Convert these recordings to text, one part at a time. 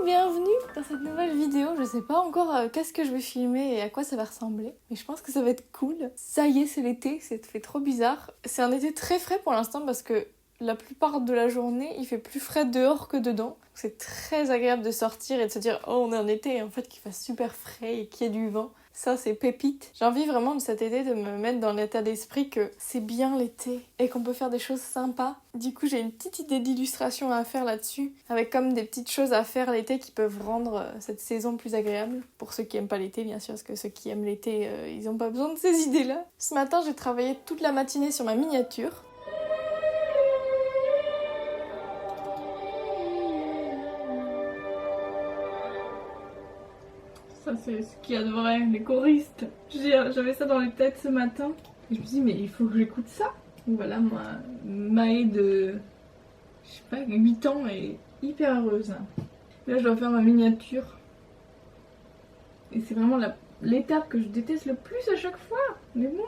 bienvenue dans cette nouvelle vidéo. Je sais pas encore qu'est-ce que je vais filmer et à quoi ça va ressembler, mais je pense que ça va être cool. Ça y est, c'est l'été, ça fait trop bizarre. C'est un été très frais pour l'instant parce que la plupart de la journée, il fait plus frais dehors que dedans. C'est très agréable de sortir et de se dire « Oh, on est en été » et en fait qu'il fasse super frais et qu'il y ait du vent. Ça, c'est pépite. J'ai envie vraiment de cet été de me mettre dans l'état d'esprit que c'est bien l'été et qu'on peut faire des choses sympas. Du coup, j'ai une petite idée d'illustration à faire là-dessus, avec comme des petites choses à faire l'été qui peuvent rendre cette saison plus agréable. Pour ceux qui aiment pas l'été, bien sûr, parce que ceux qui aiment l'été, ils ont pas besoin de ces idées-là. Ce matin, j'ai travaillé toute la matinée sur ma miniature. Ça, c'est ce qu'il y a de vrai, les choristes. J'avais ça dans les têtes ce matin. Et je me suis dit, mais il faut que j'écoute ça. Donc voilà, moi, Maë de, je sais pas, 8 ans est hyper heureuse. Là, je dois faire ma miniature. Et c'est vraiment l'étape que je déteste le plus à chaque fois. Mais bon,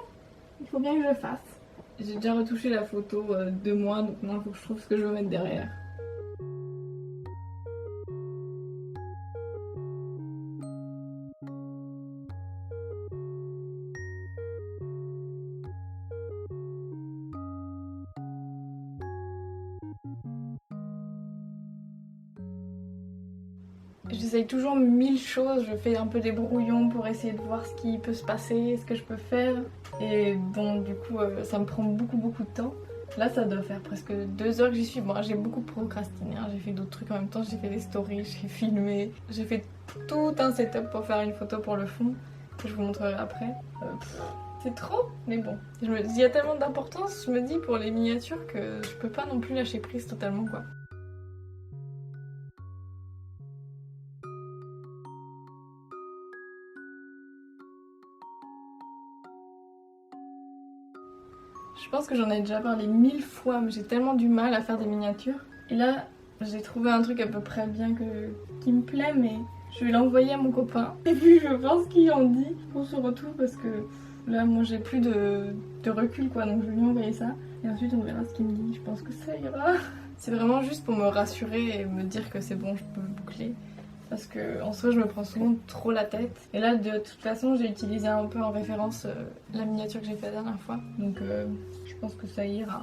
il faut bien que je le fasse. J'ai déjà retouché la photo de moi, donc maintenant il faut que je trouve ce que je veux mettre derrière. J'essaye toujours 1000 choses, je fais un peu des brouillons pour essayer de voir ce qui peut se passer, ce que je peux faire. Et bon, du coup, ça me prend beaucoup de temps. Là, ça doit faire presque 2 heures que j'y suis. Bon, j'ai beaucoup procrastiné, hein. J'ai fait d'autres trucs en même temps, j'ai fait des stories, j'ai filmé. J'ai fait tout un setup pour faire une photo pour le fond, que je vous montrerai après. C'est trop, mais bon. Il y a tellement d'importance, je me dis, pour les miniatures que je peux pas non plus lâcher prise totalement, quoi. Je pense que j'en ai déjà parlé 1000 fois, mais j'ai tellement du mal à faire des miniatures. Et là, j'ai trouvé un truc à peu près bien qui me plaît, mais je vais l'envoyer à mon copain. Et puis je pense qu'il en dit pour ce retour, parce que là, moi, j'ai plus de recul, quoi. Donc je vais lui envoyer ça. Et ensuite, on verra ce qu'il me dit. Je pense que ça ira. C'est vraiment juste pour me rassurer et me dire que c'est bon, je peux boucler. Parce que en soi je me prends souvent trop la tête. Et là de toute façon j'ai utilisé un peu en référence la miniature que j'ai fait la dernière fois. Donc je pense que ça ira.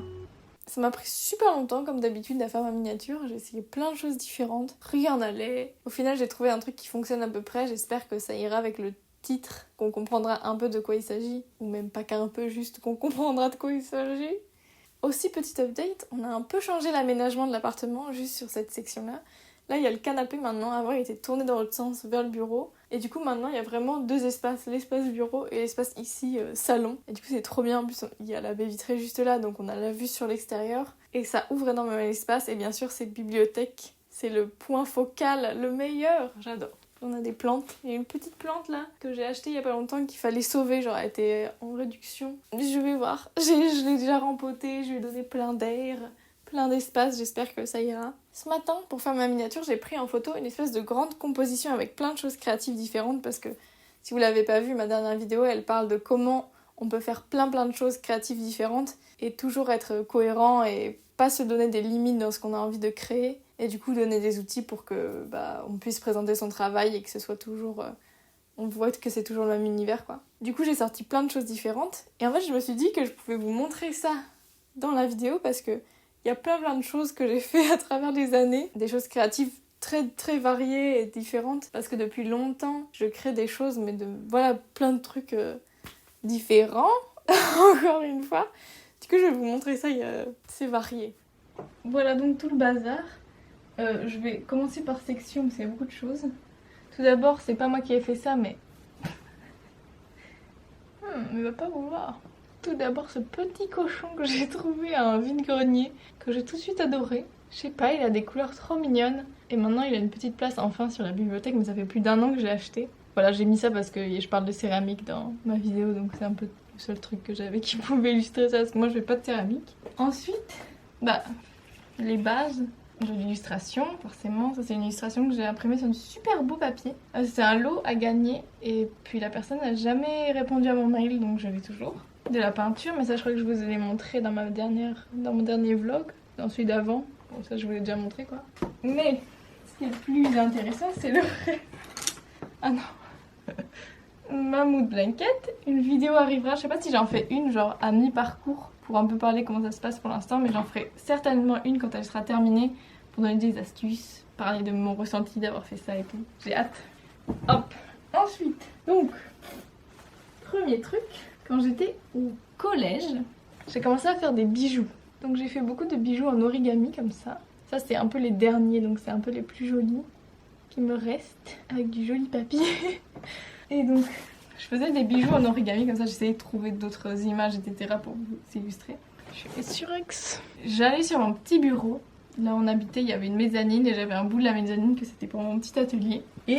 Ça m'a pris super longtemps comme d'habitude à faire ma miniature. J'ai essayé plein de choses différentes. Rien n'allait. Au final j'ai trouvé un truc qui fonctionne à peu près. J'espère que ça ira avec le titre, qu'on comprendra un peu de quoi il s'agit. Ou même pas qu'un peu, juste qu'on comprendra de quoi il s'agit. Aussi petit update, on a un peu changé l'aménagement de l'appartement juste sur cette section-là. Là, il y a le canapé maintenant. Avant, il était tourné dans l'autre sens, vers le bureau. Et du coup, maintenant, il y a vraiment 2 espaces. L'espace bureau et l'espace ici, salon. Et du coup, c'est trop bien. En plus, il y a la baie vitrée juste là, donc on a la vue sur l'extérieur. Et ça ouvre énormément l'espace. Et bien sûr, cette bibliothèque, c'est le point focal, le meilleur. J'adore. On a des plantes. Il y a une petite plante là que j'ai achetée il y a pas longtemps qu'il fallait sauver, genre elle était en réduction. Je vais voir. Je l'ai déjà rempotée, je lui ai donné plein d'air, plein d'espace, j'espère que ça ira. Ce matin, pour faire ma miniature, j'ai pris en photo une espèce de grande composition avec plein de choses créatives différentes parce que si vous l'avez pas vu, ma dernière vidéo, elle parle de comment on peut faire plein de choses créatives différentes et toujours être cohérent et pas se donner des limites dans ce qu'on a envie de créer et du coup donner des outils pour que on puisse présenter son travail et que ce soit toujours on voit que c'est toujours le même univers, quoi. Du coup, j'ai sorti plein de choses différentes et en fait, je me suis dit que je pouvais vous montrer ça dans la vidéo parce que il y a plein de choses que j'ai fait à travers les années, des choses créatives très variées et différentes parce que depuis longtemps, je crée des choses mais voilà, plein de trucs différents encore une fois. Du coup, je vais vous montrer ça, c'est varié. Voilà donc tout le bazar. Je vais commencer par section parce qu'il y a beaucoup de choses. Tout d'abord, c'est pas moi qui ai fait ça, mais il va pas vouloir. Tout d'abord, ce petit cochon que j'ai trouvé à un vide-grenier, que j'ai tout de suite adoré. Je sais pas, il a des couleurs trop mignonnes. Et maintenant, il a une petite place enfin sur la bibliothèque, mais ça fait plus d'1 an que j'ai acheté. Voilà, j'ai mis ça parce que je parle de céramique dans ma vidéo, donc c'est un peu le seul truc que j'avais qui pouvait illustrer ça, parce que moi, je fais pas de céramique. Ensuite, les bases de l'illustration, forcément. Ça, c'est une illustration que j'ai imprimée sur un super beau papier. C'est un lot à gagner, et puis la personne n'a jamais répondu à mon mail, donc je l'ai toujours. De la peinture, mais ça je crois que je vous l'ai montré dans mon dernier vlog, dans celui d'avant. Bon, ça je vous l'ai déjà montré, quoi. Mais qui est le plus intéressant, c'est le... Ah non. Ma mood blanket. Une vidéo arrivera, je sais pas si j'en fais une genre à mi-parcours pour un peu parler comment ça se passe pour l'instant, mais j'en ferai certainement une quand elle sera terminée pour donner des astuces, parler de mon ressenti d'avoir fait ça et tout. J'ai hâte. Hop. Ensuite, donc, premier truc, quand j'étais au collège, j'ai commencé à faire des bijoux. Donc j'ai fait beaucoup de bijoux en origami comme ça. Ça c'est un peu les derniers, donc c'est un peu les plus jolis qui me restent avec du joli papier. Et donc je faisais des bijoux en origami comme ça, j'essayais de trouver d'autres images etc pour vous illustrer. Je suis sur X. J'allais sur mon petit bureau. Là où on habitait, il y avait une mezzanine et j'avais un bout de la mezzanine que c'était pour mon petit atelier. Et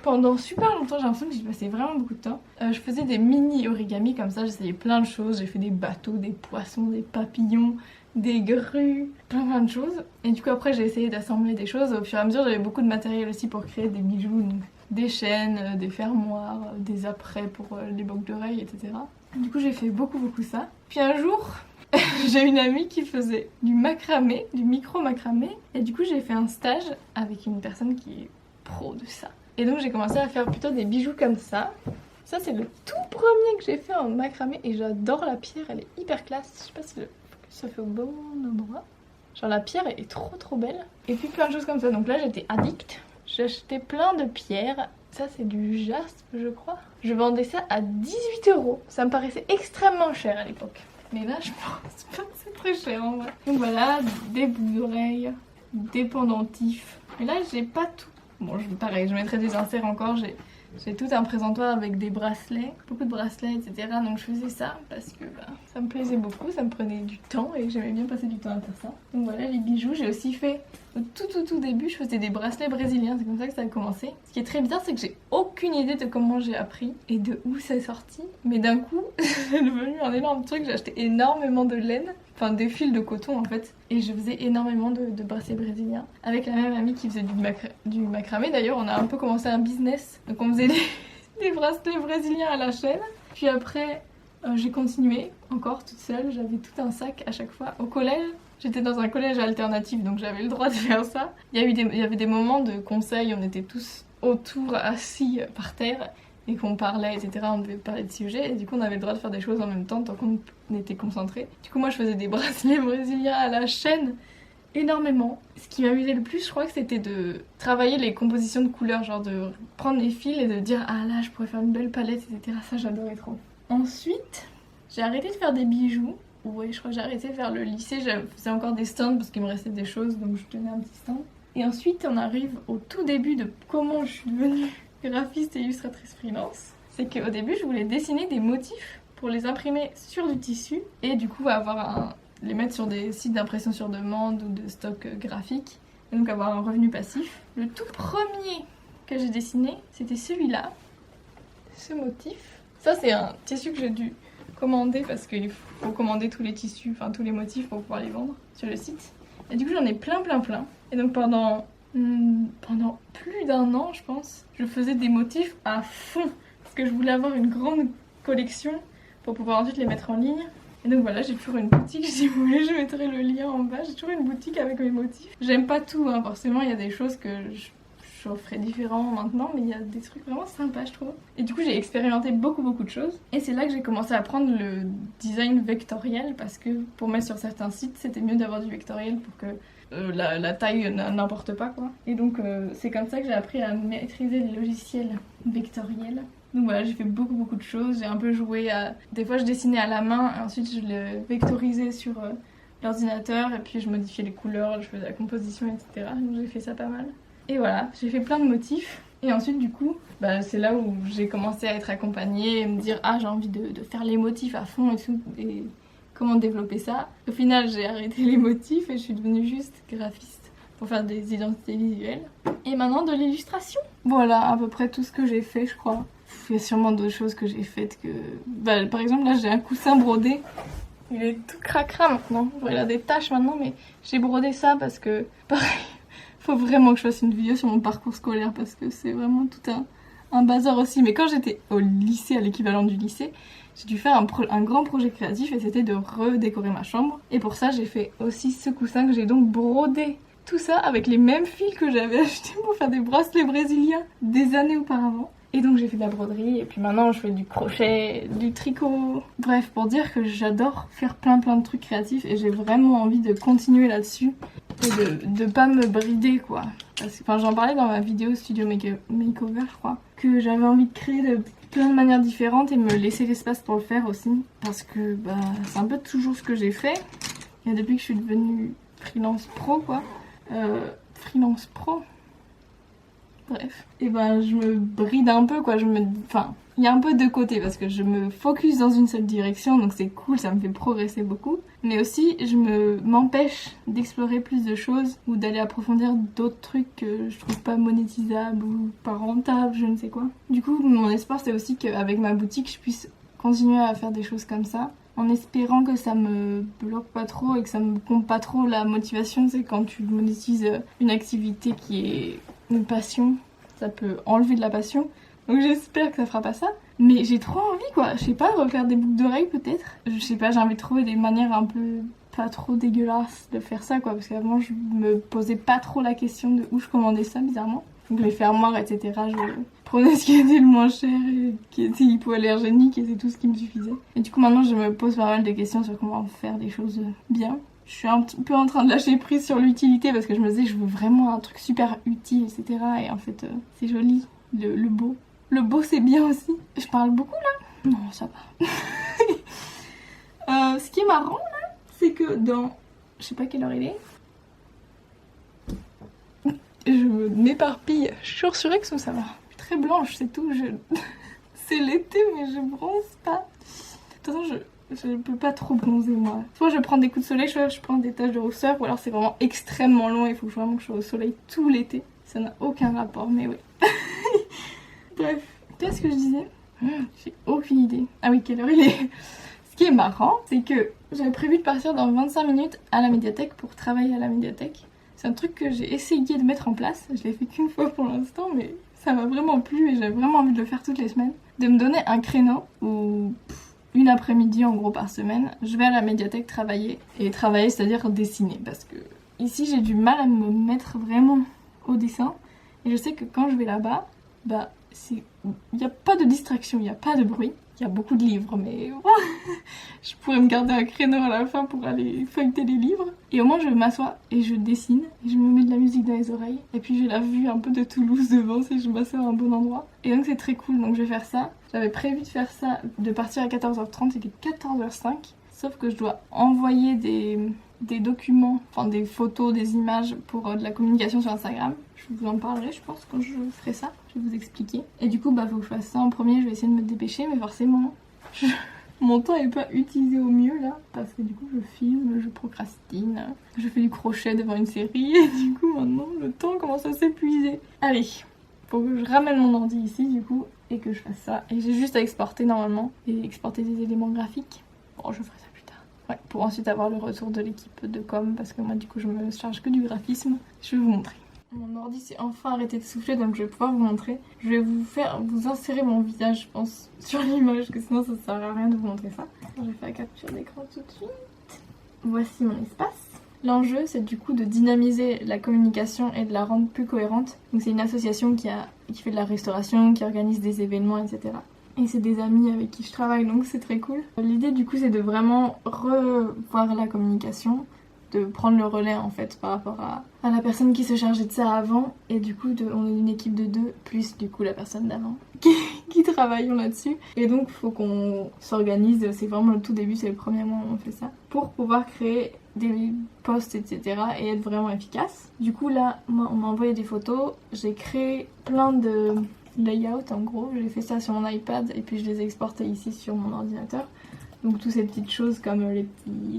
pendant super longtemps, j'ai l'impression que j'y passais vraiment beaucoup de temps. Je faisais des mini origami comme ça, j'essayais plein de choses. J'ai fait des bateaux, des poissons, des papillons, des grues, plein de choses. Et du coup après j'ai essayé d'assembler des choses. Au fur et à mesure j'avais beaucoup de matériel aussi pour créer des bijoux. Donc des chaînes, des fermoirs, des apprêts pour les boucles d'oreilles, etc. Du coup j'ai fait beaucoup ça. Puis un jour... j'ai une amie qui faisait du macramé, du micro macramé, et du coup j'ai fait un stage avec une personne qui est pro de ça. Et donc j'ai commencé à faire plutôt des bijoux comme ça. Ça c'est le tout premier que j'ai fait en macramé et j'adore la pierre, elle est hyper classe. Je sais pas si ça fait au bon endroit. Genre la pierre est trop belle. Et puis plein de choses comme ça, donc là j'étais addict. J'ai acheté plein de pierres. Ça c'est du jaspe je crois. Je vendais ça à 18 €. Ça me paraissait extrêmement cher à l'époque. Mais là, je pense pas que c'est très cher en vrai. Donc voilà, des boucles d'oreilles, des pendentifs. Mais là, j'ai pas tout. Bon, pareil, je mettrai des inserts encore. J'ai tout un présentoir avec des bracelets, beaucoup de bracelets, etc. Donc je faisais ça parce que ça me plaisait beaucoup, ça me prenait du temps et j'aimais bien passer du temps à faire ça. Donc voilà les bijoux, j'ai aussi fait au tout début, je faisais des bracelets brésiliens, c'est comme ça que ça a commencé. Ce qui est très bizarre, c'est que j'ai aucune idée de comment j'ai appris et de où c'est sorti. Mais d'un coup, c'est devenu un énorme truc, j'ai acheté énormément de laine. Enfin des fils de coton en fait, et je faisais énormément de bracelets brésiliens avec la même amie qui faisait du macramé. D'ailleurs on a un peu commencé un business, donc on faisait des bracelets brésiliens à la chaîne. Puis après j'ai continué encore toute seule, j'avais tout un sac à chaque fois. Au collège, j'étais dans un collège alternatif donc j'avais le droit de faire ça. Il y avait des moments de conseil, on était tous autour assis par terre et qu'on parlait, etc. On devait parler de sujets et du coup on avait le droit de faire des choses en même temps tant qu'on était concentrés. Du coup moi je faisais des bracelets brésiliens à la chaîne énormément. Ce qui m'amusait le plus je crois que c'était de travailler les compositions de couleurs, genre de prendre les fils et de dire ah là je pourrais faire une belle palette, etc. Ça j'adorais trop. Ensuite j'ai arrêté de faire des bijoux. Ouais je crois que j'ai arrêté de faire le lycée, je faisais encore des stands parce qu'il me restait des choses donc je tenais un petit stand. Et ensuite on arrive au tout début de comment je suis devenue graphiste et illustratrice freelance. C'est qu'au début je voulais dessiner des motifs pour les imprimer sur du tissu et du coup les mettre sur des sites d'impression sur demande ou de stock graphique et donc avoir un revenu passif. Le tout premier que j'ai dessiné c'était celui-là, ce motif. Ça c'est un tissu que j'ai dû commander parce qu'il faut commander tous les tissus, enfin tous les motifs pour pouvoir les vendre sur le site. Et du coup j'en ai plein. Et donc pendant plus d'1 an je pense, je faisais des motifs à fond parce que je voulais avoir une grande collection pour pouvoir ensuite les mettre en ligne. Et donc voilà, j'ai toujours une boutique, si vous voulez je mettrai le lien en bas, j'ai toujours une boutique avec mes motifs. J'aime pas tout hein, forcément il y a des choses que je ferai différemment maintenant, mais il y a des trucs vraiment sympas je trouve. Et du coup j'ai expérimenté beaucoup de choses et c'est là que j'ai commencé à apprendre le design vectoriel parce que pour mettre sur certains sites c'était mieux d'avoir du vectoriel pour que la taille n'importe pas quoi. Et donc c'est comme ça que j'ai appris à maîtriser les logiciels vectoriels. Donc voilà, j'ai fait beaucoup de choses, j'ai un peu joué à... Des fois je dessinais à la main, et ensuite je le vectorisais sur l'ordinateur, et puis je modifiais les couleurs, je faisais la composition, etc. Donc j'ai fait ça pas mal. Et voilà, j'ai fait plein de motifs. Et ensuite du coup, c'est là où j'ai commencé à être accompagnée et me dire ah j'ai envie de faire les motifs à fond et tout. Et comment développer ça. Au final j'ai arrêté les motifs et je suis devenue juste graphiste pour faire des identités visuelles. Et maintenant de l'illustration. Voilà à peu près tout ce que j'ai fait je crois. Il y a sûrement d'autres choses que j'ai faites que... par exemple là j'ai un coussin brodé. Il est tout cracra maintenant. Il a des taches maintenant mais j'ai brodé ça parce que pareil, faut vraiment que je fasse une vidéo sur mon parcours scolaire parce que c'est vraiment tout un bazar aussi. Mais quand j'étais au lycée, à l'équivalent du lycée, j'ai dû faire un grand projet créatif et c'était de redécorer ma chambre. Et pour ça j'ai fait aussi ce coussin que j'ai donc brodé tout ça avec les mêmes fils que j'avais achetés pour faire des bracelets brésiliens des années auparavant. Et donc j'ai fait de la broderie et puis maintenant je fais du crochet, du tricot. Bref, pour dire que j'adore faire plein de trucs créatifs et j'ai vraiment envie de continuer là-dessus et de pas me brider quoi. Parce que, enfin, j'en parlais dans ma vidéo Studio Makeover je crois, que j'avais envie de créer de plein de manières différentes et me laisser l'espace pour le faire aussi. Parce que bah, c'est un peu toujours ce que j'ai fait. Et depuis que je suis devenue freelance pro quoi. Freelance pro. Bref. Et ben je me bride un peu quoi. Enfin, il y a un peu deux côtés parce que je me focus dans une seule direction donc c'est cool, ça me fait progresser beaucoup. Mais aussi je m'empêche d'explorer plus de choses ou d'aller approfondir d'autres trucs que je trouve pas monétisables ou pas rentables, je ne sais quoi. Du coup mon espoir c'est aussi qu'avec ma boutique je puisse continuer à faire des choses comme ça. En espérant que ça me bloque pas trop et que ça me pompe pas trop la motivation, c'est quand tu monétises une activité qui est une passion, ça peut enlever de la passion. Donc j'espère que ça fera pas ça. Mais j'ai trop envie quoi, je sais pas, refaire des boucles d'oreilles peut-être. Je sais pas, j'ai envie de trouver des manières un peu pas trop dégueulasses de faire ça quoi. Parce qu'avant je me posais pas trop la question de où je commandais ça bizarrement. Donc les fermoirs etc, je prenais ce qui était le moins cher et qui était hypoallergénique et c'est tout ce qui me suffisait. Et du coup maintenant je me pose pas mal de questions sur comment faire des choses bien. Je suis un petit peu en train de lâcher prise sur l'utilité parce que je me disais je veux vraiment un truc super utile etc. Et en fait c'est joli, le beau. Le beau c'est bien aussi. Je parle beaucoup là? Non ça va. Ce qui est marrant là, c'est que dans... Je sais pas quelle heure il est. Je m'éparpille. Je suis sur Surex ou ça va? Je suis très blanche c'est tout. C'est l'été mais je bronze pas. De toute façon je peux pas trop bronzer moi. Soit je prends des coups de soleil, soit je prends des taches de rousseur, ou alors c'est vraiment extrêmement long et il faut vraiment que je sois au soleil tout l'été. Ça n'a aucun rapport, mais oui. Bref, qu'est-ce que je disais? J'ai aucune idée. Ah oui, quelle heure il est? Ce qui est marrant, c'est que j'avais prévu de partir dans 25 minutes à la médiathèque pour travailler à la médiathèque. C'est un truc que j'ai essayé de mettre en place. Je l'ai fait qu'une fois pour l'instant, mais ça m'a vraiment plu et j'avais vraiment envie de le faire toutes les semaines. De me donner un créneau où... une après-midi en gros par semaine, je vais à la médiathèque travailler. Et travailler c'est-à-dire dessiner parce que ici j'ai du mal à me mettre vraiment au dessin. Et je sais que quand je vais là-bas, bah il n'y a pas de distraction, il n'y a pas de bruit. Il y a beaucoup de livres mais je pourrais me garder un créneau à la fin pour aller feuilleter les livres. Et au moins je m'assois et je dessine et je me mets de la musique dans les oreilles. Et puis j'ai la vue un peu de Toulouse devant si je m'assois à un bon endroit. Et donc c'est très cool, donc je vais faire ça. J'avais prévu de faire ça, de partir à 14h30, il est 14h05. Sauf que je dois envoyer des documents, enfin des photos, des images pour de la communication sur Instagram. Je vous en parlerai je pense quand je ferai ça, je vais vous expliquer. Et du coup bah faut que je fasse ça en premier, je vais essayer de me dépêcher mais forcément mon temps est pas utilisé au mieux là. Parce que du coup je filme, je procrastine, je fais du crochet devant une série et du coup maintenant le temps commence à s'épuiser. Allez, faut que je ramène mon ordi ici du coup et que je fasse ça. Et j'ai juste à exporter normalement et exporter des éléments graphiques. Bon je ferai ça plus tard. Ouais, pour ensuite avoir le retour de l'équipe de com parce que moi du coup je me charge que du graphisme. Je vais vous montrer. Mon ordi s'est enfin arrêté de souffler donc je vais pouvoir vous montrer. Je vais vous insérer mon visage je pense sur l'image que sinon ça sert à rien de vous montrer ça. Je vais faire la capture d'écran tout de suite. Voici mon espace. L'enjeu c'est du coup de dynamiser la communication et de la rendre plus cohérente. Donc c'est une association qui fait de la restauration, qui organise des événements etc. Et c'est des amis avec qui je travaille donc c'est très cool. L'idée du coup c'est de vraiment revoir la communication, de prendre le relais en fait par rapport à la personne qui se chargeait de ça avant. Et du coup on est une équipe de 2 plus du coup la personne d'avant qui travaillons là-dessus. Et donc faut qu'on s'organise, c'est vraiment le tout début, c'est le premier mois où on fait ça. Pour pouvoir créer des posts etc. et être vraiment efficace. Du coup là moi on m'a envoyé des photos, j'ai créé plein de layouts en gros. J'ai fait ça sur mon iPad et puis je les ai exportés ici sur mon ordinateur. Donc toutes ces petites choses comme les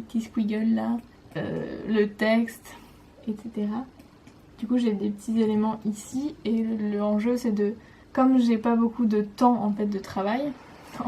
petits squiggles là. Le texte, etc. Du coup j'ai des petits éléments ici et l'enjeu c'est de, comme j'ai pas beaucoup de temps en fait de travail,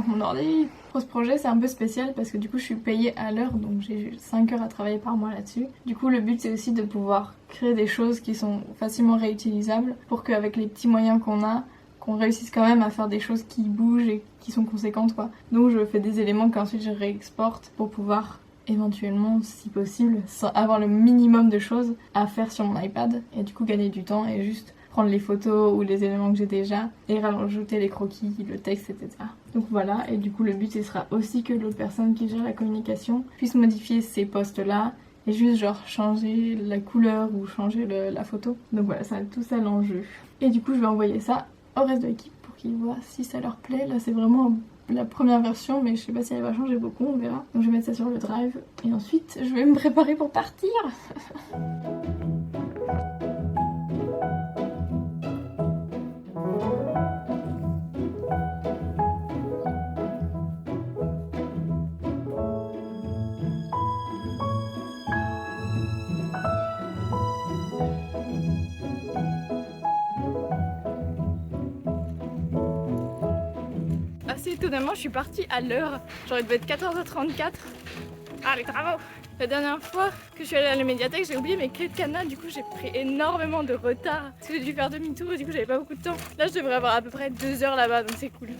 mon ordi pour ce projet c'est un peu spécial parce que du coup je suis payée à l'heure donc j'ai 5 heures à travailler par mois là-dessus. Du coup le but c'est aussi de pouvoir créer des choses qui sont facilement réutilisables pour qu'avec les petits moyens qu'on réussisse quand même à faire des choses qui bougent et qui sont conséquentes quoi. Donc je fais des éléments qu'ensuite je réexporte pour pouvoir éventuellement, si possible, sans avoir le minimum de choses à faire sur mon iPad et du coup gagner du temps et juste prendre les photos ou les éléments que j'ai déjà et rajouter les croquis, le texte, etc. Donc voilà, et du coup le but ce sera aussi que l'autre personne qui gère la communication puisse modifier ces posts là et juste genre changer la couleur ou changer la photo. Donc voilà, ça tout ça l'enjeu. Et du coup je vais envoyer ça au reste de l'équipe pour qu'ils voient si ça leur plaît. Là c'est vraiment la première version, mais je sais pas si elle va changer beaucoup, on verra. Donc je vais mettre ça sur le drive et ensuite je vais me préparer pour partir. Assez étonnamment, je suis partie à l'heure. Genre, il devait être 14h34. Ah, les travaux! La dernière fois que je suis allée à la médiathèque, j'ai oublié mes clés de cadenas. Du coup, j'ai pris énormément de retard. Parce que j'ai dû faire demi-tour et du coup, j'avais pas beaucoup de temps. Là, je devrais avoir à peu près 2 heures là-bas, donc c'est cool.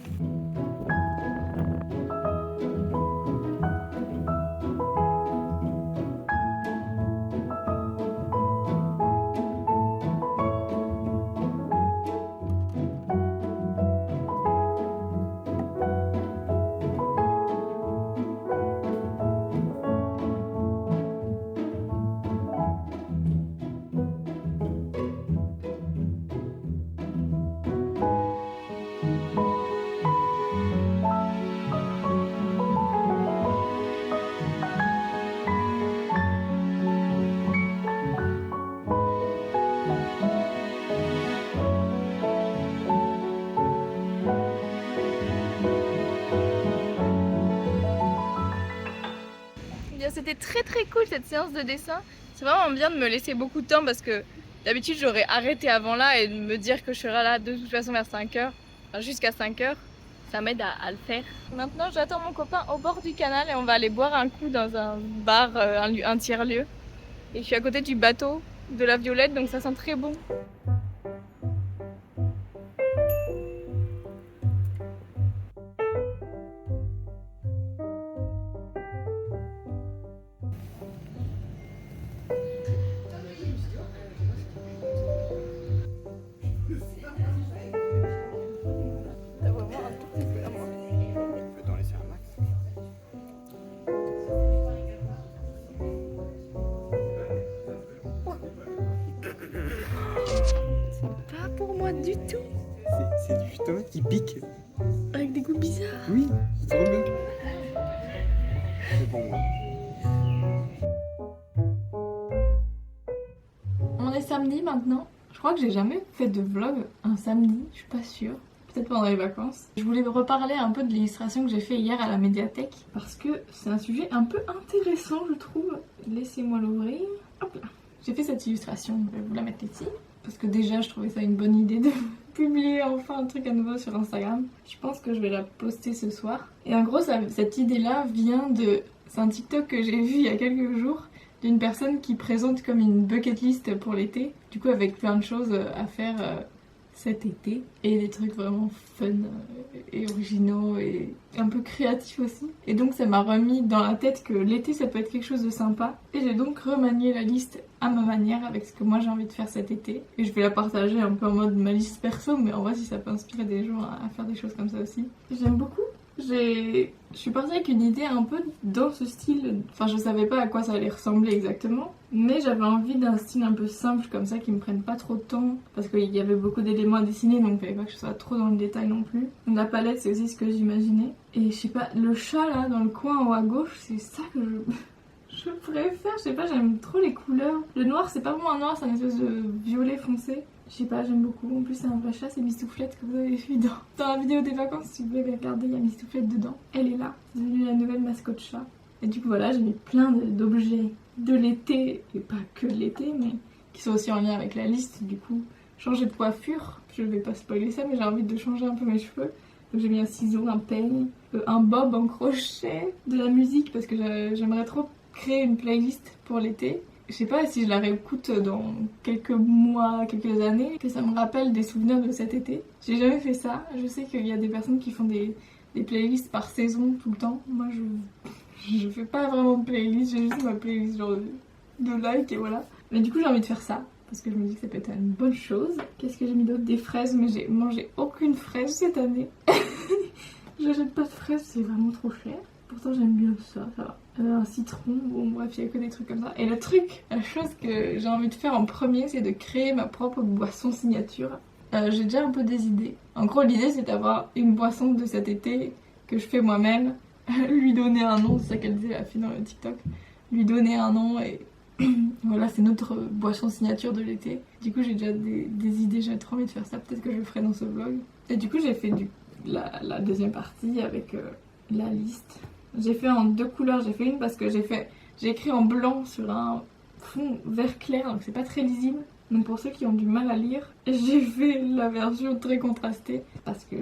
C'était très cool cette séance de dessin. C'est vraiment bien de me laisser beaucoup de temps parce que d'habitude j'aurais arrêté avant là et de me dire que je serai là de toute façon vers 5h, enfin jusqu'à 5h. Ça m'aide à le faire. Maintenant j'attends mon copain au bord du canal et on va aller boire un coup dans un bar, un tiers-lieu. Et je suis à côté du bateau de la Violette donc ça sent très bon. Pas pour moi du tout. C'est du tomate qui pique. Avec des goûts bizarres. Oui, c'est trop bien. C'est pour moi. On est samedi maintenant. Je crois que j'ai jamais fait de vlog un samedi, je suis pas sûre. Peut-être pendant les vacances. Je voulais reparler un peu de l'illustration que j'ai fait hier à la médiathèque parce que c'est un sujet un peu intéressant je trouve. Laissez-moi l'ouvrir. Hop là. J'ai fait cette illustration, je vais vous la mettre ici. Parce que déjà je trouvais ça une bonne idée de publier enfin un truc à nouveau sur Instagram. Je pense que je vais la poster ce soir. Et en gros cette idée là vient de... C'est un TikTok que j'ai vu il y a quelques jours d'une personne qui présente comme une bucket list pour l'été. Du coup avec plein de choses à faire cet été. Et des trucs vraiment fun et originaux et un peu créatifs aussi. Et donc ça m'a remis dans la tête que l'été ça peut être quelque chose de sympa. Et j'ai donc remanié la liste à ma manière avec ce que moi j'ai envie de faire cet été. Et je vais la partager un peu en mode ma liste perso, mais en vrai si ça peut inspirer des gens à faire des choses comme ça aussi. J'aime beaucoup. Je suis partie avec une idée un peu dans ce style, enfin je savais pas à quoi ça allait ressembler exactement, mais j'avais envie d'un style un peu simple comme ça qui me prenne pas trop de temps, parce qu'il y avait beaucoup d'éléments à dessiner donc il fallait pas que je sois trop dans le détail non plus. La palette c'est aussi ce que j'imaginais, et je sais pas, le chat là dans le coin en haut à gauche c'est ça que je préfère, je sais pas, j'aime trop les couleurs. Le noir c'est pas vraiment un noir, c'est une espèce de violet foncé. Je sais pas, j'aime beaucoup. En plus, c'est un vrai chat, c'est Mistouflette que vous avez vu dans la vidéo des vacances. Si vous voulez regarder, il y a Mistouflette dedans. Elle est là, c'est devenue la nouvelle mascotte chat. Et du coup, voilà, j'ai mis plein d'objets de l'été, et pas que de l'été, mais qui sont aussi en lien avec la liste. Du coup, changer de coiffure, je vais pas spoiler ça, mais j'ai envie de changer un peu mes cheveux. Donc j'ai mis un ciseau, un peigne, un bob en crochet, de la musique, parce que j'aimerais trop créer une playlist pour l'été. Je sais pas si je la réécoute dans quelques mois, quelques années, que ça me rappelle des souvenirs de cet été. J'ai jamais fait ça. Je sais qu'il y a des personnes qui font des playlists par saison tout le temps. Moi Je fais pas vraiment de playlist, j'ai juste ma playlist genre de like et voilà. Mais du coup j'ai envie de faire ça parce que je me dis que ça peut être une bonne chose. Qu'est-ce que j'ai mis d'autre? Des fraises, mais j'ai mangé aucune fraise cette année. J'achète pas de fraises, c'est vraiment trop cher. Pourtant j'aime bien ça, ça va. Un citron, bon bref, il y a que des trucs comme ça. Et le truc, la chose que j'ai envie de faire en premier, c'est de créer ma propre boisson signature. J'ai déjà un peu des idées. En gros, l'idée c'est d'avoir une boisson de cet été que je fais moi-même, lui donner un nom, c'est ça qu'elle disait la fille dans le TikTok. Lui donner un nom et voilà, c'est notre boisson signature de l'été. Du coup, j'ai déjà des idées, j'ai trop envie de faire ça. Peut-être que je le ferai dans ce vlog. Et du coup, j'ai fait la deuxième partie avec la liste. J'ai fait en 2 couleurs. J'ai fait une parce que j'ai écrit en blanc sur un fond vert clair, donc c'est pas très lisible. Donc pour ceux qui ont du mal à lire, j'ai fait la version très contrastée parce que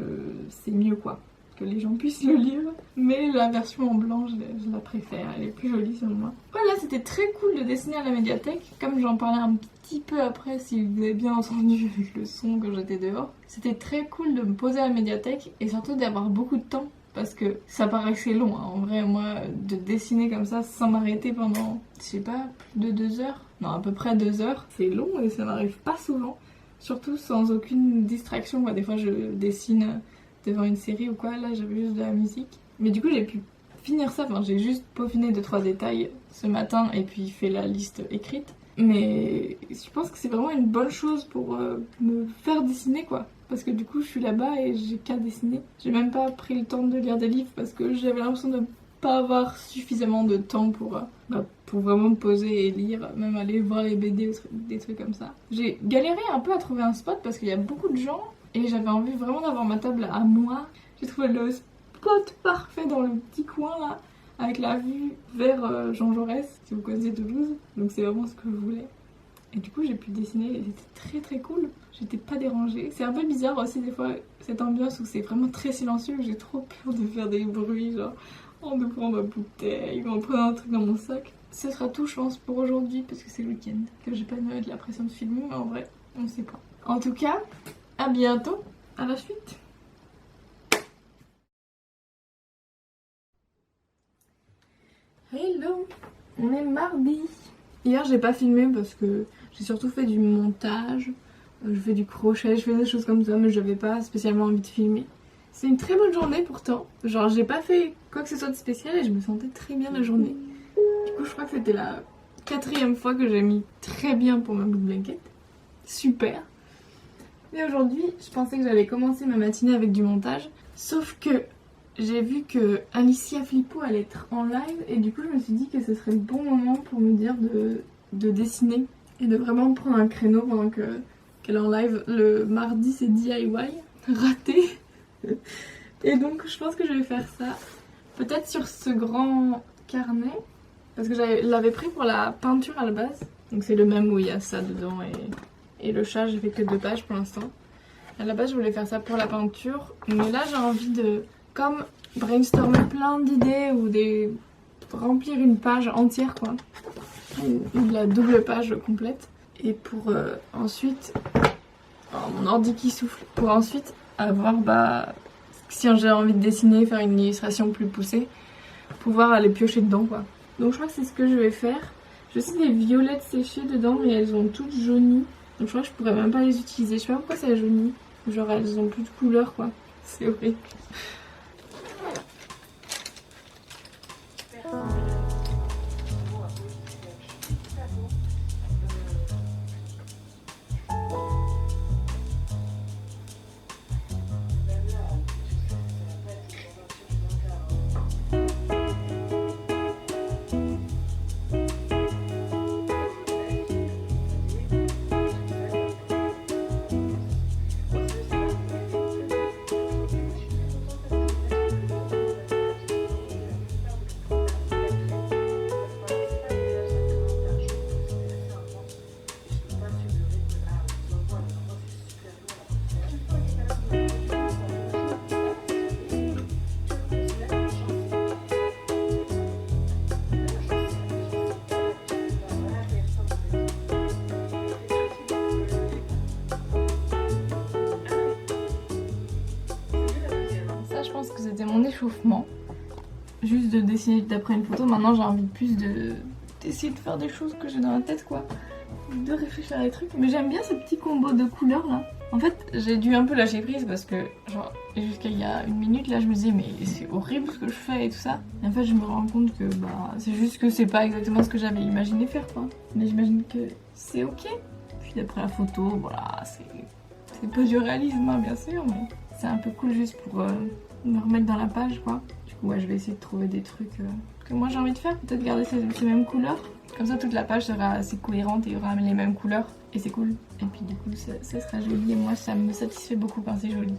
c'est mieux quoi, que les gens puissent le lire. Mais la version en blanc, je la préfère, elle est plus jolie selon moi. Voilà, c'était très cool de dessiner à la médiathèque. Comme j'en parlais un petit peu après, si vous avez bien entendu avec le son quand j'étais dehors. C'était très cool de me poser à la médiathèque et surtout d'avoir beaucoup de temps. Parce que ça paraissait long, hein. En vrai, moi, de dessiner comme ça sans m'arrêter pendant, je sais pas, plus de 2 heures. Non, à peu près 2 heures. C'est long et ça m'arrive pas souvent. Surtout sans aucune distraction. Moi, des fois, je dessine devant une série ou quoi. Là, j'avais juste de la musique. Mais du coup, j'ai pu finir ça. Enfin, j'ai juste peaufiné 2-3 détails ce matin et puis fait la liste écrite. Mais je pense que c'est vraiment une bonne chose pour me faire dessiner, quoi. Parce que du coup, je suis là-bas et j'ai qu'à dessiner. J'ai même pas pris le temps de lire des livres parce que j'avais l'impression de pas avoir suffisamment de temps pour vraiment me poser et lire, même aller voir les BD ou des trucs comme ça. J'ai galéré un peu à trouver un spot parce qu'il y a beaucoup de gens et j'avais envie vraiment d'avoir ma table à moi. J'ai trouvé le spot parfait dans le petit coin là, avec la vue vers Jean Jaurès, si vous connaissez Toulouse. Donc c'est vraiment ce que je voulais. Et du coup j'ai pu dessiner et c'était très très cool. J'étais pas dérangée. C'est un peu bizarre aussi des fois cette ambiance où c'est vraiment très silencieux. J'ai trop peur de faire des bruits genre en ouvrant ma bouteille ou en prenant un truc dans mon sac. Ce sera tout je pense pour aujourd'hui parce que c'est le week-end. Que j'ai pas de la pression de filmer mais en vrai on sait pas. En tout cas à bientôt, à la suite. Hello, on est mardi. Hier j'ai pas filmé parce que j'ai surtout fait du montage, je fais du crochet, je fais des choses comme ça mais j'avais pas spécialement envie de filmer. C'est une très bonne journée pourtant, genre j'ai pas fait quoi que ce soit de spécial et je me sentais très bien la journée. Du coup je crois que c'était la 4e fois que j'ai mis très bien pour ma Blue Blanket. Super. Mais aujourd'hui je pensais que j'allais commencer ma matinée avec du montage, sauf que j'ai vu que Alicia Flippo allait être en live et du coup je me suis dit que ce serait le bon moment pour me dire de dessiner et de vraiment prendre un créneau pendant qu'elle est en live. Le mardi c'est DIY, raté. Et donc je pense que je vais faire ça peut-être sur ce grand carnet parce que je l'avais pris pour la peinture à la base. Donc c'est le même où il y a ça dedans et le chat, j'ai fait que 2 pages pour l'instant. À la base je voulais faire ça pour la peinture mais là j'ai envie de comme brainstormer plein d'idées ou remplir une page entière quoi, ou de la double page complète et pour ensuite mon ordi qui souffle, pour ensuite avoir si j'ai envie de dessiner, faire une illustration plus poussée, pouvoir aller piocher dedans quoi. Donc je crois que c'est ce que je vais faire. J'ai aussi des violettes séchées dedans mais elles ont toutes jauni, donc je crois que je pourrais même pas les utiliser. Je sais pas pourquoi ça jaunit, genre elles ont plus de couleur quoi, c'est horrible. C'était mon échauffement. juste de dessiner d'après une photo. Maintenant j'ai envie plus d'essayer de faire des choses que j'ai dans la tête quoi. De réfléchir à des trucs. Mais j'aime bien ce petit combo de couleurs là. En fait j'ai dû un peu lâcher prise parce que genre jusqu'à il y a une minute là je me disais mais c'est horrible ce que je fais et tout ça. Et en fait je me rends compte que bah c'est juste que c'est pas exactement ce que j'avais imaginé faire quoi. Mais j'imagine que c'est ok. Puis d'après la photo voilà c'est pas du réalisme hein, bien sûr mais c'est un peu cool juste pour me remettre dans la page quoi. Du coup ouais je vais essayer de trouver des trucs que moi j'ai envie de faire. Peut-être garder ces mêmes couleurs. Comme ça toute la page sera assez cohérente et il y aura les mêmes couleurs et c'est cool. Et puis du coup ça sera joli et moi ça me satisfait beaucoup quand c'est joli.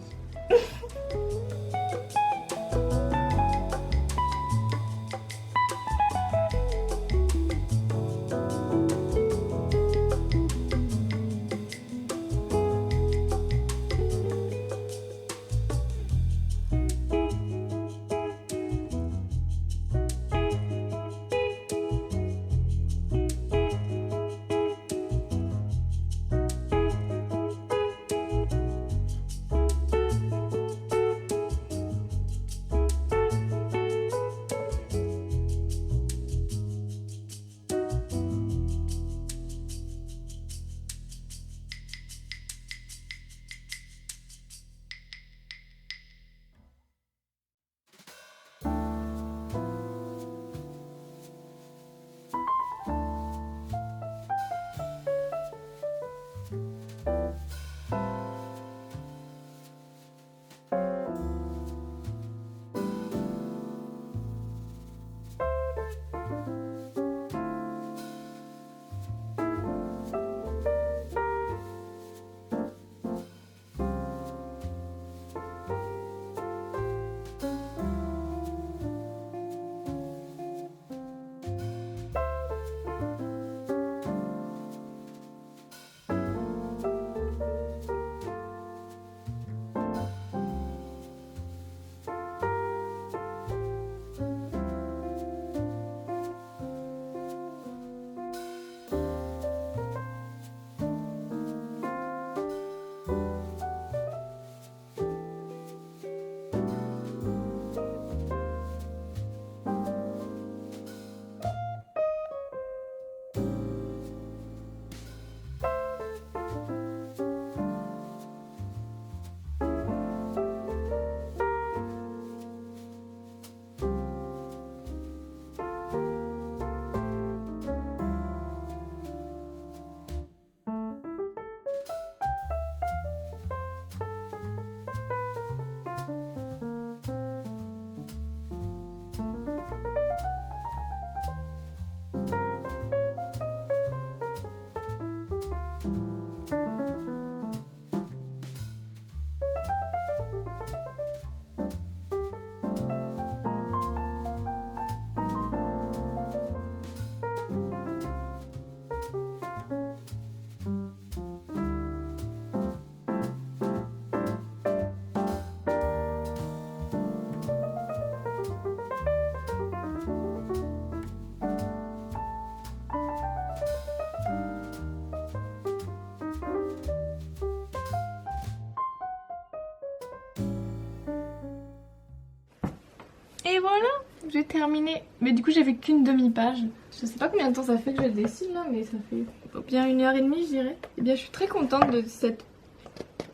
Et voilà, j'ai terminé. Mais du coup j'ai fait qu'une demi-page. Je sais pas combien de temps ça fait que je dessine là, mais ça fait bien 1h30 je dirais. Et bien je suis très contente de cette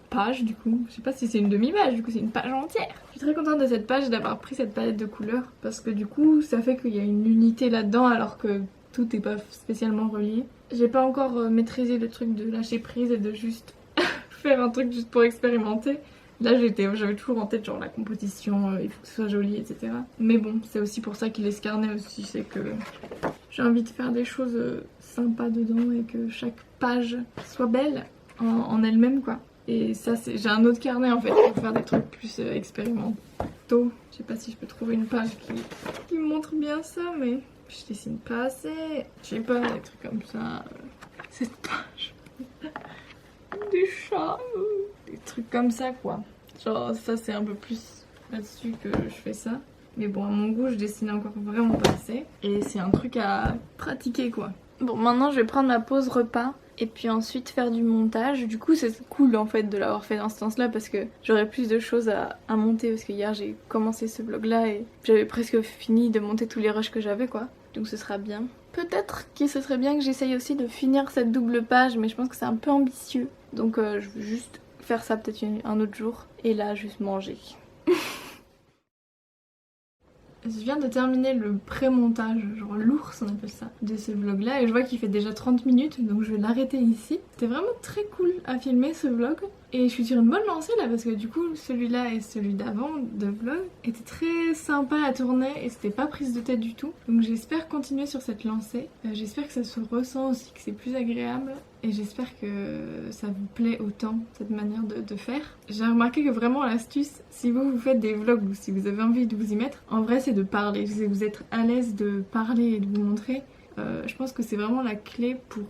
page du coup. Je sais pas si c'est une demi-page, du coup c'est une page entière. Je suis très contente de cette page et d'avoir pris cette palette de couleurs. Parce que du coup ça fait qu'il y a une unité là-dedans alors que tout n'est pas spécialement relié. J'ai pas encore maîtrisé le truc de lâcher prise et de juste faire un truc juste pour expérimenter. Là j'avais toujours en tête genre la composition, il faut que ce soit joli etc. Mais bon c'est aussi pour ça qu'il est carnet aussi, c'est que j'ai envie de faire des choses sympas dedans et que chaque page soit belle en elle-même quoi. Et ça j'ai un autre carnet en fait pour faire des trucs plus expérimentaux. Je sais pas si je peux trouver une page qui montre bien ça mais je dessine pas assez. Je sais pas, des trucs comme ça. Cette page. Des chats. Des trucs comme ça quoi. Genre ça c'est un peu plus là-dessus que je fais ça. Mais bon à mon goût je dessine encore vraiment pas assez. Et c'est un truc à pratiquer quoi. Bon maintenant je vais prendre ma pause repas. et puis ensuite faire du montage. Du coup c'est cool en fait de l'avoir fait dans ce sens-là parce que j'aurais plus de choses à monter parce que hier j'ai commencé ce vlog là et j'avais presque fini de monter tous les rushs que j'avais quoi. Donc ce sera bien. Peut-être que ce serait bien que j'essaye aussi de finir cette double page mais je pense que c'est un peu ambitieux. Donc je veux juste faire ça peut-être un autre jour et là juste manger. Je viens de terminer le pré-montage, genre l'ours on appelle ça, de ce vlog là et je vois qu'il fait déjà 30 minutes donc je vais l'arrêter ici. C'était vraiment très cool à filmer ce vlog et je suis sur une bonne lancée là parce que du coup celui-là et celui d'avant de vlog étaient très sympas à tourner et c'était pas prise de tête du tout. Donc j'espère continuer sur cette lancée, j'espère que ça se ressent aussi, que c'est plus agréable et j'espère que ça vous plaît autant cette manière de faire. J'ai remarqué que vraiment l'astuce, si vous faites des vlogs ou si vous avez envie de vous y mettre, en vrai c'est de parler. Si vous êtes à l'aise de parler et de vous montrer, je pense que c'est vraiment la clé pour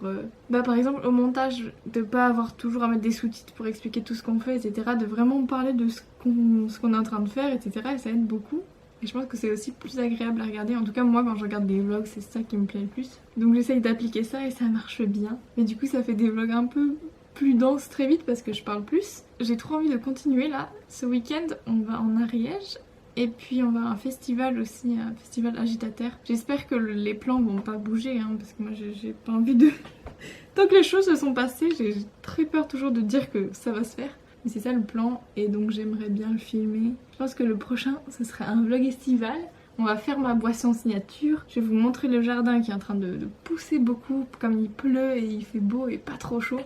par exemple au montage, de pas avoir toujours à mettre des sous-titres pour expliquer tout ce qu'on fait, etc. De vraiment parler de ce qu'on est en train de faire, etc. Et ça aide beaucoup. Et je pense que c'est aussi plus agréable à regarder. En tout cas moi quand je regarde des vlogs c'est ça qui me plaît le plus. Donc j'essaye d'appliquer ça et ça marche bien. Mais du coup ça fait des vlogs un peu plus denses très vite parce que je parle plus. J'ai trop envie de continuer là. Ce week-end on va en Ariège. Et puis on va à un festival aussi, un festival agitateur. J'espère que les plans vont pas bouger hein, parce que moi j'ai pas envie de... Tant que les choses se sont passées, j'ai très peur toujours de dire que ça va se faire. Mais c'est ça le plan et donc j'aimerais bien le filmer. Je pense que le prochain ce sera un vlog estival. On va faire ma boisson signature. Je vais vous montrer le jardin qui est en train de pousser beaucoup comme il pleut et il fait beau et pas trop chaud.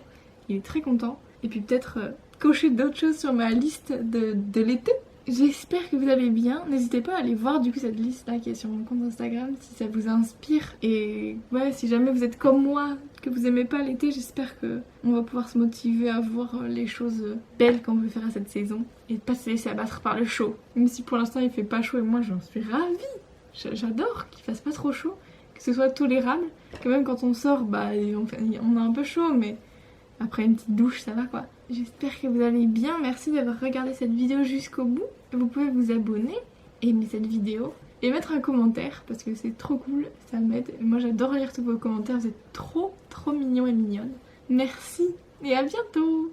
Il est très content. Et puis peut-être cocher d'autres choses sur ma liste de l'été. J'espère que vous allez bien. N'hésitez pas à aller voir du coup cette liste là qui est sur mon compte Instagram si ça vous inspire. Et ouais, si jamais vous êtes comme moi, que vous aimez pas l'été, j'espère que on va pouvoir se motiver à voir les choses belles qu'on veut faire à cette saison et pas se laisser abattre par le chaud. Même si pour l'instant il fait pas chaud et moi j'en suis ravie. J'adore qu'il fasse pas trop chaud, que ce soit tolérable, que même quand on sort bah on a un peu chaud mais après une petite douche ça va quoi. J'espère que vous allez bien, merci d'avoir regardé cette vidéo jusqu'au bout. Vous pouvez vous abonner, aimer cette vidéo et mettre un commentaire parce que c'est trop cool, ça m'aide. Moi j'adore lire tous vos commentaires, vous êtes trop mignons et mignonnes. Merci et à bientôt.